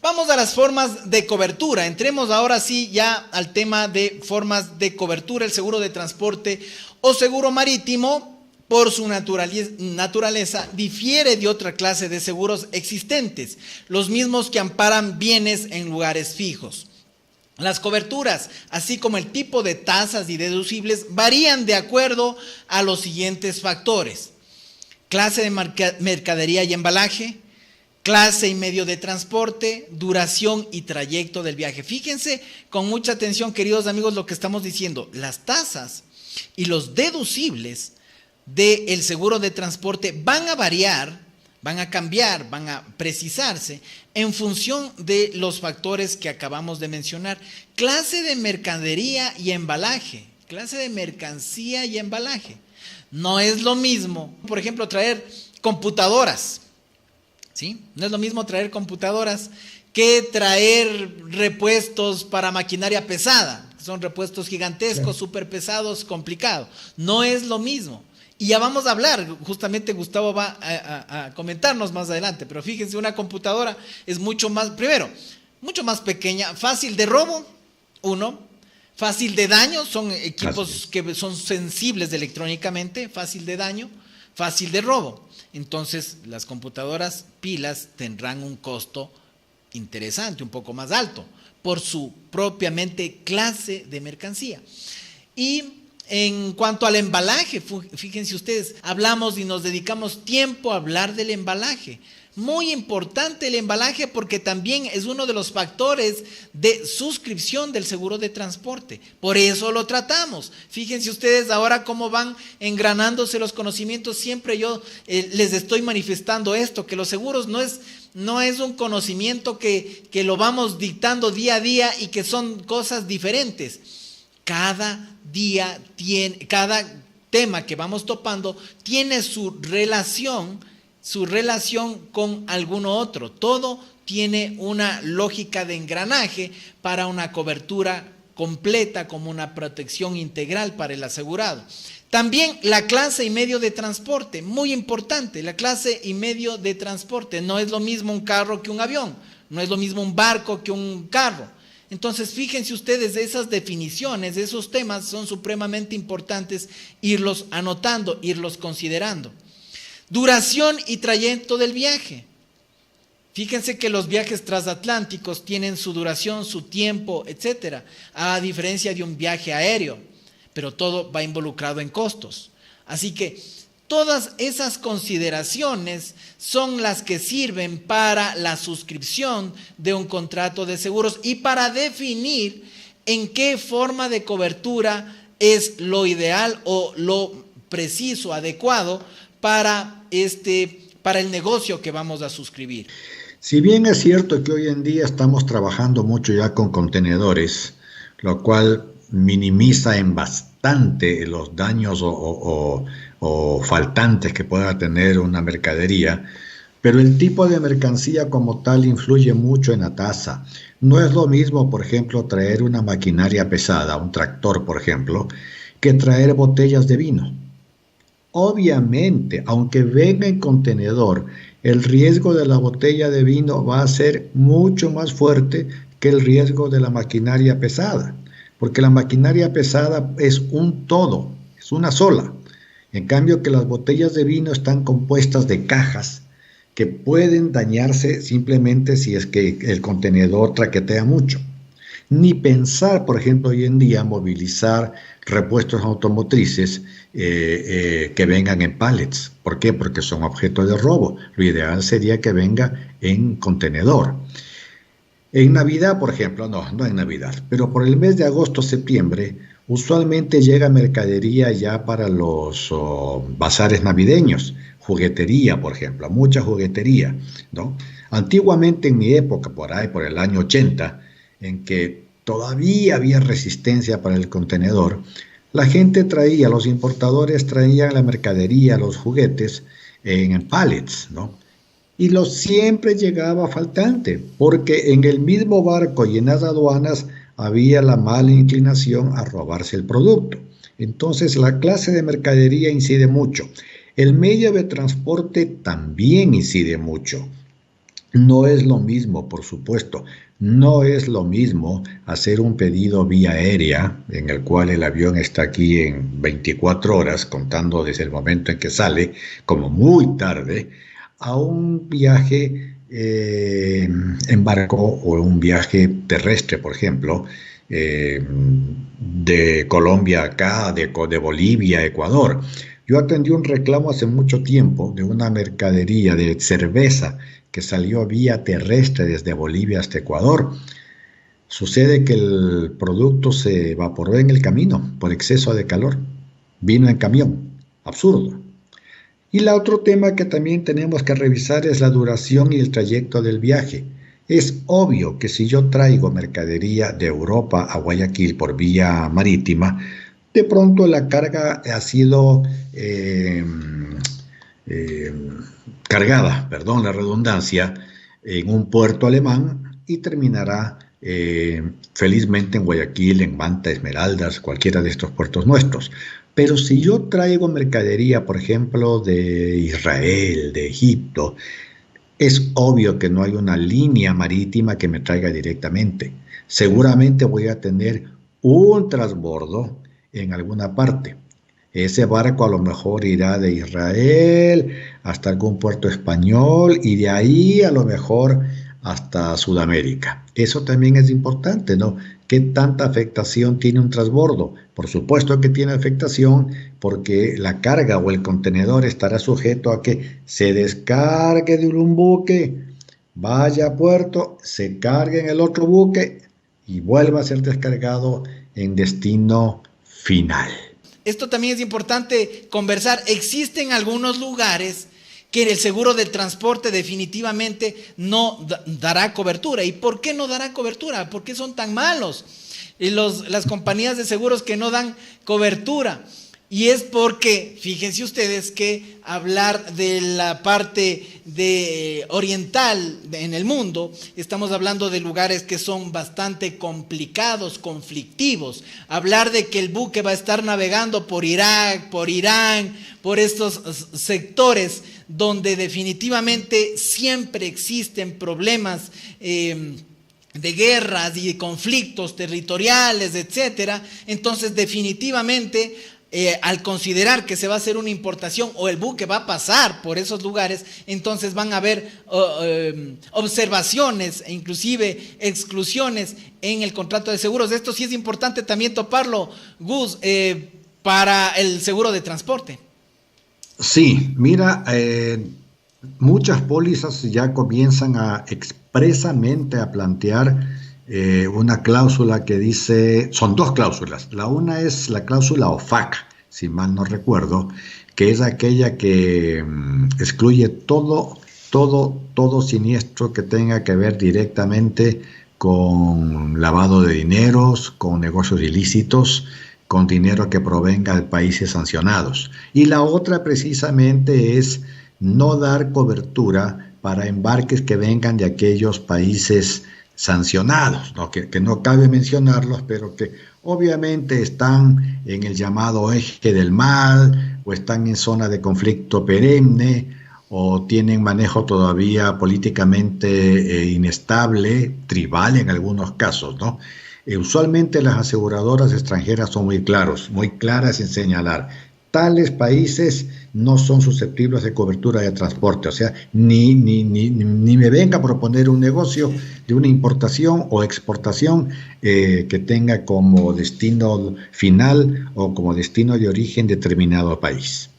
Vamos a las formas de cobertura. Entremos ahora sí ya al tema de formas de cobertura. El seguro de transporte o seguro marítimo, por su naturaleza, difiere de otra clase de seguros existentes, los mismos que amparan bienes en lugares fijos. Las coberturas, así como el tipo de tasas y deducibles, varían de acuerdo a los siguientes factores: clase de mercadería y embalaje, clase y medio de transporte, duración y trayecto del viaje. Fíjense con mucha atención, queridos amigos, lo que estamos diciendo. Las tasas y los deducibles del seguro de transporte van a variar, van a cambiar, van a precisarse en función de los factores que acabamos de mencionar. Clase de mercadería y embalaje, clase de mercancía y embalaje. No es lo mismo, por ejemplo, traer computadoras, ¿sí? No es lo mismo traer computadoras que traer repuestos para maquinaria pesada. Son repuestos gigantescos, súper pesados, complicados. No es lo mismo. Y ya vamos a hablar, justamente Gustavo va a comentarnos más adelante, pero fíjense, una computadora es mucho más, primero, mucho más pequeña, fácil de robo, fácil de daño, son equipos que son sensibles electrónicamente, fácil de daño, fácil de robo. Entonces, las computadoras pilas tendrán un costo interesante, un poco más alto, por su propiamente clase de mercancía. Y en cuanto al embalaje, fíjense ustedes, hablamos y nos dedicamos tiempo a hablar del embalaje. Muy importante el embalaje porque también es uno de los factores de suscripción del seguro de transporte. Por eso lo tratamos. Fíjense ustedes ahora cómo van engranándose los conocimientos. Siempre yo les estoy manifestando esto, que los seguros no es un conocimiento que lo vamos dictando día a día y que son cosas diferentes. Cada día cada tema que vamos topando tiene su relación con alguno otro. Todo tiene una lógica de engranaje para una cobertura completa, como una protección integral para el asegurado. También la clase y medio de transporte, muy importante, la clase y medio de transporte. No es lo mismo un carro que un avión, no es lo mismo un barco que un carro. Entonces, fíjense ustedes, esas definiciones, esos temas son supremamente importantes irlos anotando, irlos considerando. Duración y trayecto del viaje. Fíjense que los viajes transatlánticos tienen su duración, su tiempo, etcétera, a diferencia de un viaje aéreo, pero todo va involucrado en costos. Así que todas esas consideraciones son las que sirven para la suscripción de un contrato de seguros y para definir en qué forma de cobertura es lo ideal o lo preciso, adecuado para el negocio que vamos a suscribir. Si bien es cierto que hoy en día estamos trabajando mucho ya con contenedores, lo cual minimiza en bastante los daños o faltantes que pueda tener una mercadería, pero el tipo de mercancía como tal influye mucho en la tasa. No es lo mismo, por ejemplo, traer una maquinaria pesada, un tractor, por ejemplo, que traer botellas de vino. Obviamente, aunque venga en contenedor, el riesgo de la botella de vino va a ser mucho más fuerte que el riesgo de la maquinaria pesada, porque la maquinaria pesada es un todo, es una sola. En cambio que las botellas de vino están compuestas de cajas que pueden dañarse simplemente si es que el contenedor traquetea mucho. Ni pensar, por ejemplo, hoy en día movilizar repuestos automotrices que vengan en pallets. ¿Por qué? Porque son objeto de robo. Lo ideal sería que venga en contenedor. En Navidad, por ejemplo, no en Navidad, pero por el mes de agosto-septiembre, usualmente llega mercadería ya para los bazares navideños, juguetería, por ejemplo, mucha juguetería, ¿no? Antiguamente, en mi época, por ahí, por el año 80, en que todavía había resistencia para el contenedor, la gente traía, los importadores traían la mercadería, los juguetes, en pallets, ¿no? Y siempre llegaba faltante, porque en el mismo barco y en las aduanas había la mala inclinación a robarse el producto. Entonces la clase de mercadería incide mucho. El medio de transporte también incide mucho. No es lo mismo, por supuesto, no es lo mismo hacer un pedido vía aérea, en el cual el avión está aquí en 24 horas, contando desde el momento en que sale, como muy tarde, a un viaje en barco o un viaje terrestre, por ejemplo, de Colombia acá, de Bolivia a Ecuador. Yo atendí un reclamo hace mucho tiempo de una mercadería de cerveza que salió vía terrestre desde Bolivia hasta Ecuador. Sucede que el producto se evaporó en el camino por exceso de calor. Vino en camión. Absurdo. Y el otro tema que también tenemos que revisar es la duración y el trayecto del viaje. Es obvio que si yo traigo mercadería de Europa a Guayaquil por vía marítima, de pronto la carga ha sido cargada, perdón la redundancia, en un puerto alemán y terminará felizmente en Guayaquil, en Manta, Esmeraldas, cualquiera de estos puertos nuestros. Pero si yo traigo mercadería, por ejemplo, de Israel, de Egipto, es obvio que no hay una línea marítima que me traiga directamente. Seguramente voy a tener un transbordo en alguna parte. Ese barco a lo mejor irá de Israel hasta algún puerto español y de ahí a lo mejor hasta Sudamérica. Eso también es importante, ¿no? ¿Qué tanta afectación tiene un transbordo? Por supuesto que tiene afectación porque la carga o el contenedor estará sujeto a que se descargue de un buque, vaya a puerto, se cargue en el otro buque y vuelva a ser descargado en destino final. Esto también es importante conversar. Existen algunos lugares que el seguro del transporte definitivamente no dará cobertura. ¿Y por qué no dará cobertura? ¿Por qué son tan malos las compañías de seguros que no dan cobertura? Y es porque, fíjense ustedes que hablar de la parte oriental en el mundo, estamos hablando de lugares que son bastante complicados, conflictivos. Hablar de que el buque va a estar navegando por Irak, por Irán, por estos sectores donde definitivamente siempre existen problemas de guerras y de conflictos territoriales, etcétera. Entonces, definitivamente, al considerar que se va a hacer una importación o el buque va a pasar por esos lugares, entonces van a haber observaciones e inclusive exclusiones en el contrato de seguros. Esto sí es importante también toparlo, Gus, para el seguro de transporte. Sí, mira, muchas pólizas ya comienzan expresamente a plantear una cláusula que dice, son dos cláusulas. La una es la cláusula OFAC, si mal no recuerdo, que es aquella que excluye todo siniestro que tenga que ver directamente con lavado de dineros, con negocios ilícitos, con dinero que provenga de países sancionados. Y la otra precisamente es no dar cobertura para embarques que vengan de aquellos países sancionados, ¿no? Que no cabe mencionarlos, pero que obviamente están en el llamado eje del mal, o están en zona de conflicto perenne, o tienen manejo todavía políticamente inestable, tribal en algunos casos, ¿no? Usualmente las aseguradoras extranjeras son muy claras en señalar, tales países no son susceptibles de cobertura de transporte, o sea, ni me venga a proponer un negocio de una importación o exportación que tenga como destino final o como destino de origen determinado país.